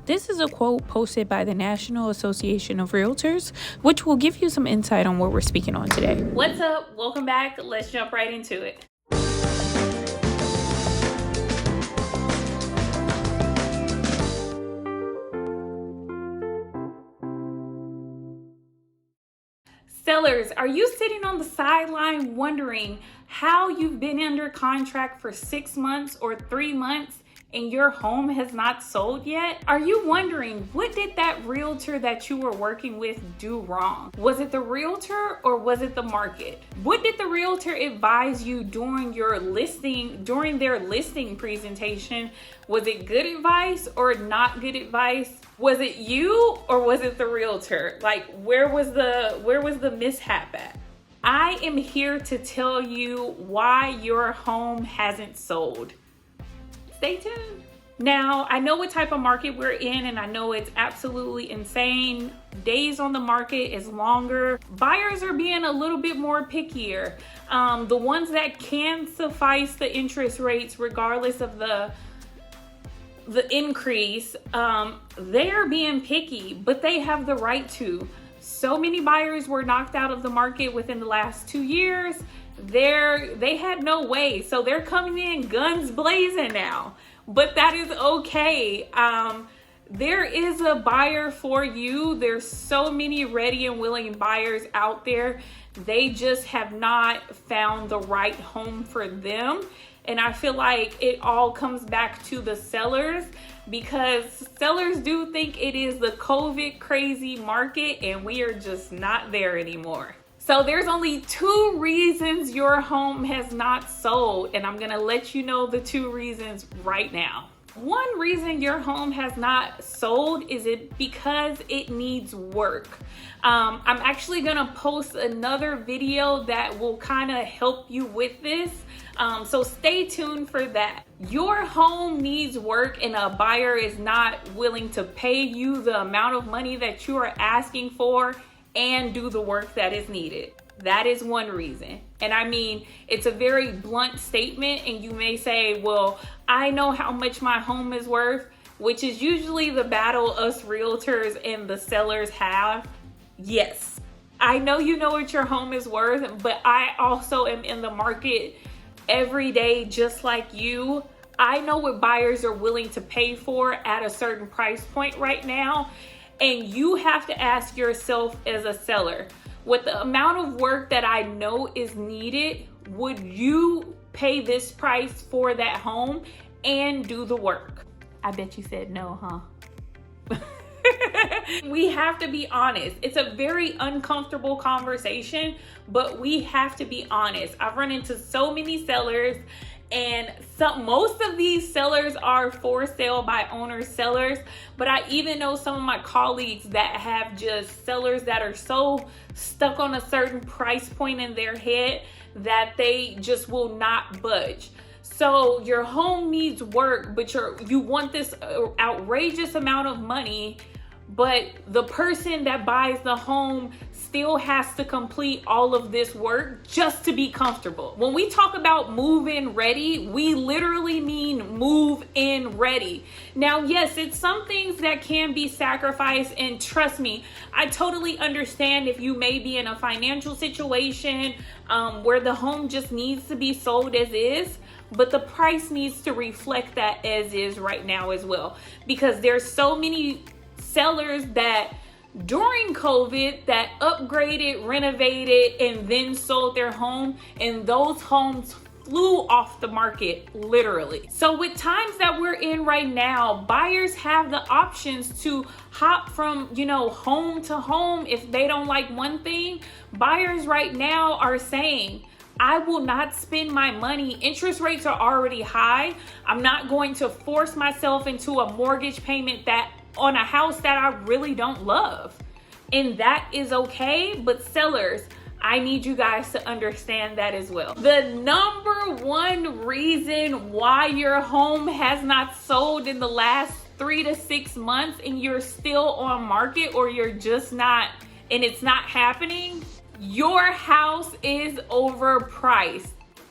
This is a quote posted by the National Association of Realtors, which will give you some insight on what we're speaking on today. What's up? Welcome back. Let's jump right into it. Sellers, are you sitting on the sideline wondering how you've been under contract for 6 months or 3 months and your home has not sold yet? Are you wondering, what did that realtor that you were working with do wrong? Was it the realtor or was it the market? What did the realtor advise you during their listing presentation? Was it good advice or not good advice? Was it you or was it the realtor? Like, where was the mishap at? I am here to tell you why your home hasn't sold. Stay tuned. Now, I know what type of market we're in, and I know it's absolutely insane. Days on the market is longer. Buyers are being a little bit more pickier. The ones that can suffice the interest rates, regardless of the increase, they're being picky, but they have the right to. So many buyers were knocked out of the market within the last 2 years. They had no way, so they're coming in guns blazing now, but that is okay. There is a buyer for you. There's so many ready and willing buyers out there. They just have not found the right home for them. And I feel like it all comes back to the sellers, because sellers do think it is the COVID crazy market, and we are just not there anymore. So there's only 2 reasons your home has not sold, and I'm gonna let you know the 2 reasons right now. One reason your home has not sold is because it needs work. I'm actually gonna post another video that will kind of help you with this. So stay tuned for that. Your home needs work and a buyer is not willing to pay you the amount of money that you are asking for and do the work that is needed. That is one reason. And I mean, it's a very blunt statement, and you may say, well, I know how much my home is worth, which is usually the battle us realtors and the sellers have. Yes, I know you know what your home is worth, but I also am in the market every day just like you. I know what buyers are willing to pay for at a certain price point right now. And you have to ask yourself as a seller, with the amount of work that I know is needed, would you pay this price for that home and do the work? I bet you said no, huh? We have to be honest. It's a very uncomfortable conversation, but we have to be honest. I've run into so many sellers, and most of these sellers are for sale by owner sellers, but I even know some of my colleagues that have just sellers that are so stuck on a certain price point in their head that they just will not budge. So your home needs work, but you want this outrageous amount of money, but the person that buys the home still has to complete all of this work just to be comfortable. When we talk about move-in ready, we literally mean move-in ready. Now, yes, it's some things that can be sacrificed, and trust me, I totally understand if you may be in a financial situation where the home just needs to be sold as is, but the price needs to reflect that as is right now as well, because there's so many sellers that during COVID that upgraded, renovated, and then sold their home, and those homes flew off the market, literally. So with times that we're in right now, buyers have the options to hop from, home to home. If they don't like one thing, buyers right now are saying, I will not spend my money. Interest rates are already high. I'm not going to force myself into a mortgage payment on a house that I really don't love. And that is okay. But sellers, I need you guys to understand that as well. The number one reason why your home has not sold in the last 3 to 6 months and you're still on market, or you're just not, and it's not happening, your house is overpriced.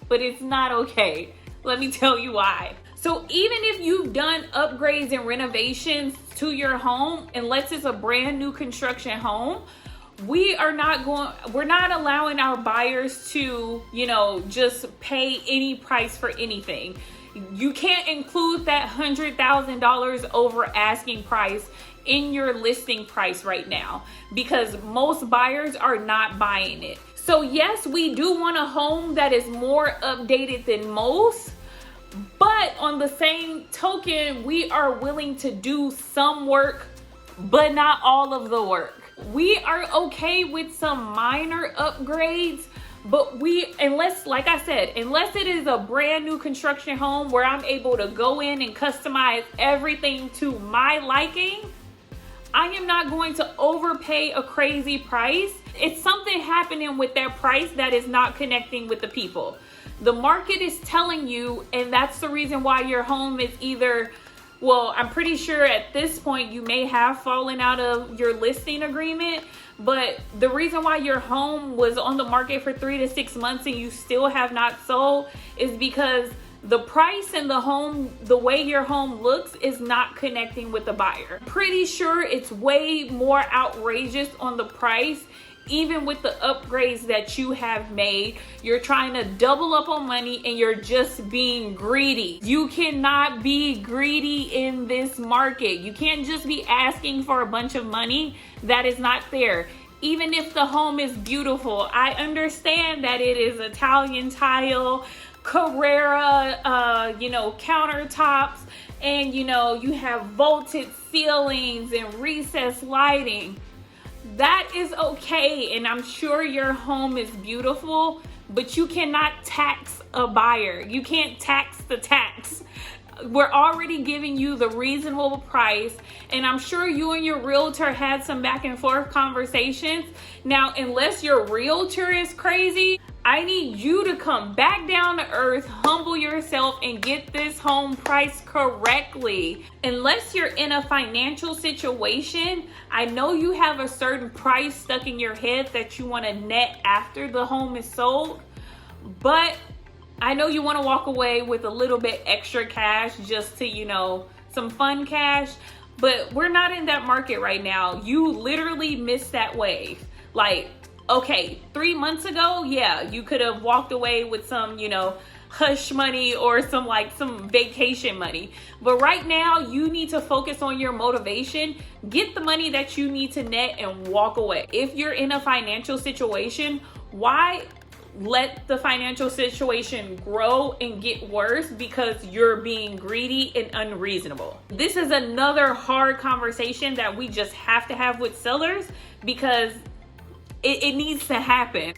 But it's not okay. Let me tell you why. So even if you've done upgrades and renovations to your home, unless it's a brand new construction home, we're not allowing our buyers to, just pay any price for anything. You can't include that $100,000 over asking price in your listing price right now, because most buyers are not buying it. So yes, we do want a home that is more updated than most, but on the same token, we are willing to do some work, but not all of the work. We are okay with some minor upgrades, but unless it is a brand new construction home where I'm able to go in and customize everything to my liking, I am not going to overpay a crazy price. It's something happening with that price that is not connecting with the people. The market is telling you, and that's the reason why your home is either, well, I'm pretty sure at this point you may have fallen out of your listing agreement, but the reason why your home was on the market for 3 to 6 months and you still have not sold is because the price and the way your home looks is not connecting with the buyer. Pretty sure it's way more outrageous on the price. Even with the upgrades that you have made, you're trying to double up on money and you're just being greedy. You cannot be greedy in this market. You can't just be asking for a bunch of money that is not there. Even if the home is beautiful, I understand that it is Italian tile, Carrera, countertops, and you have vaulted ceilings and recessed lighting. That is okay, and I'm sure your home is beautiful, but you cannot tax a buyer. You can't tax the tax. We're already giving you the reasonable price, and I'm sure you and your realtor had some back and forth conversations. Now, unless your realtor is crazy, I need you to come back down to earth, humble yourself, and get this home priced correctly. Unless you're in a financial situation, I know you have a certain price stuck in your head that you want to net after the home is sold, but I know you want to walk away with a little bit extra cash just to, some fun cash, but we're not in that market right now. You literally missed that wave. Okay, 3 months ago, yeah, you could have walked away with some, hush money or some vacation money. But right now, you need to focus on your motivation, get the money that you need to net and walk away. If you're in a financial situation, why let the financial situation grow and get worse because you're being greedy and unreasonable? This is another hard conversation that we just have to have with sellers because it needs to happen.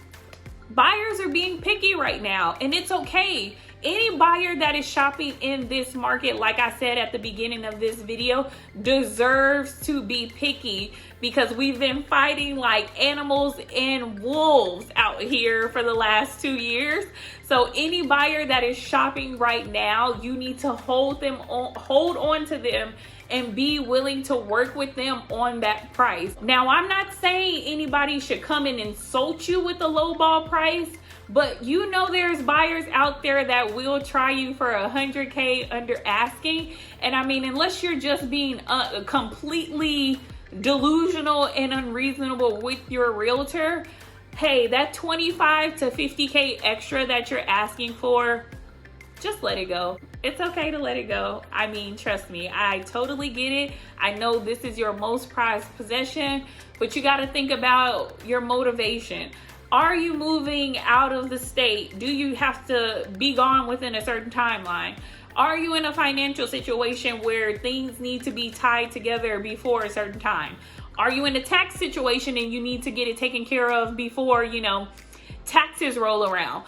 Buyers are being picky right now, and it's okay. Any buyer that is shopping in this market, like I said at the beginning of this video, deserves to be picky because we've been fighting like animals and wolves out here for the last 2 years. So any buyer that is shopping right now, you need to hold on to them and be willing to work with them on that price. Now, I'm not saying anybody should come and insult you with a lowball price, but there's buyers out there that will try you for $100K under asking. And I mean, unless you're just being completely delusional and unreasonable with your realtor, hey, that 25 to 50K extra that you're asking for, just let it go. It's okay to let it go. I mean, trust me, I totally get it. I know this is your most prized possession, but you got to think about your motivation. Are you moving out of the state? Do you have to be gone within a certain timeline? Are you in a financial situation where things need to be tied together before a certain time? Are you in a tax situation and you need to get it taken care of before, taxes roll around?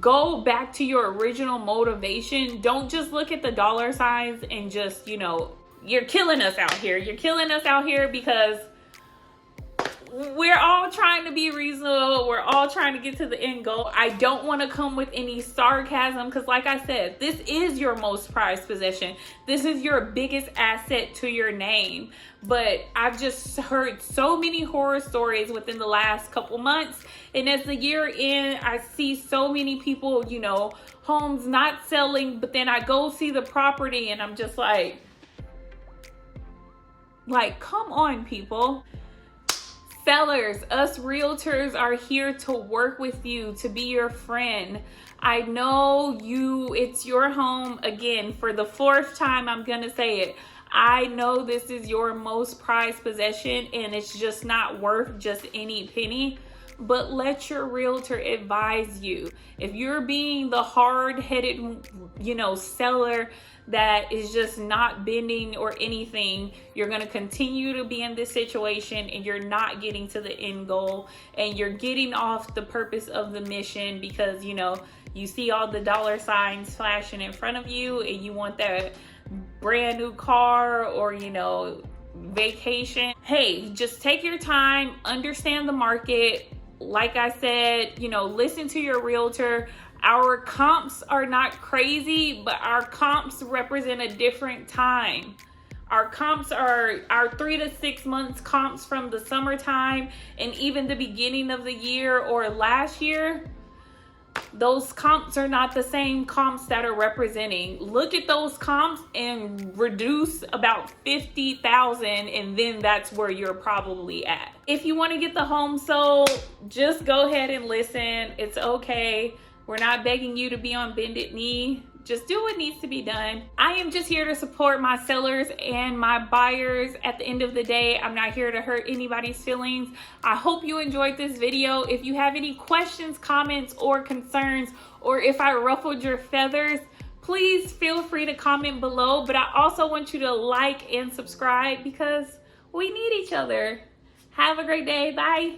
Go back to your original motivation. Don't just look at the dollar signs and just, you're killing us out here. You're killing us out here because we're all trying to be reasonable. We're all trying to get to the end goal. I don't want to come with any sarcasm because like I said, this is your most prized possession. This is your biggest asset to your name. But I've just heard so many horror stories within the last couple months. And as the year ends, I see so many people, homes not selling, but then I go see the property and I'm just like, Like, come on, people. Sellers, us realtors are here to work with you, to be your friend. I know it's your home. Again, for the fourth time, I'm gonna say it. I know this is your most prized possession and it's just not worth just any penny, but let your realtor advise you. If you're being the hard-headed, seller that is just not bending or anything, you're going to continue to be in this situation and you're not getting to the end goal, and you're getting off the purpose of the mission because, you see all the dollar signs flashing in front of you and you want that brand new car or, vacation. Hey, just take your time, understand the market. Like I said, listen to your realtor. Our comps are not crazy, but our comps represent a different time. Our comps are our 3 to 6 months comps from the summertime and even the beginning of the year or last year. Those comps are not the same comps that are representing. Look at those comps and reduce about 50,000, and then that's where you're probably at. If you want to get the home sold, just go ahead and listen. It's okay. We're not begging you to be on bended knee. Just do what needs to be done. I am just here to support my sellers and my buyers. At the end of the day, I'm not here to hurt anybody's feelings. I hope you enjoyed this video. If you have any questions, comments, or concerns, or if I ruffled your feathers, please feel free to comment below. But I also want you to like and subscribe because we need each other. Have a great day. Bye.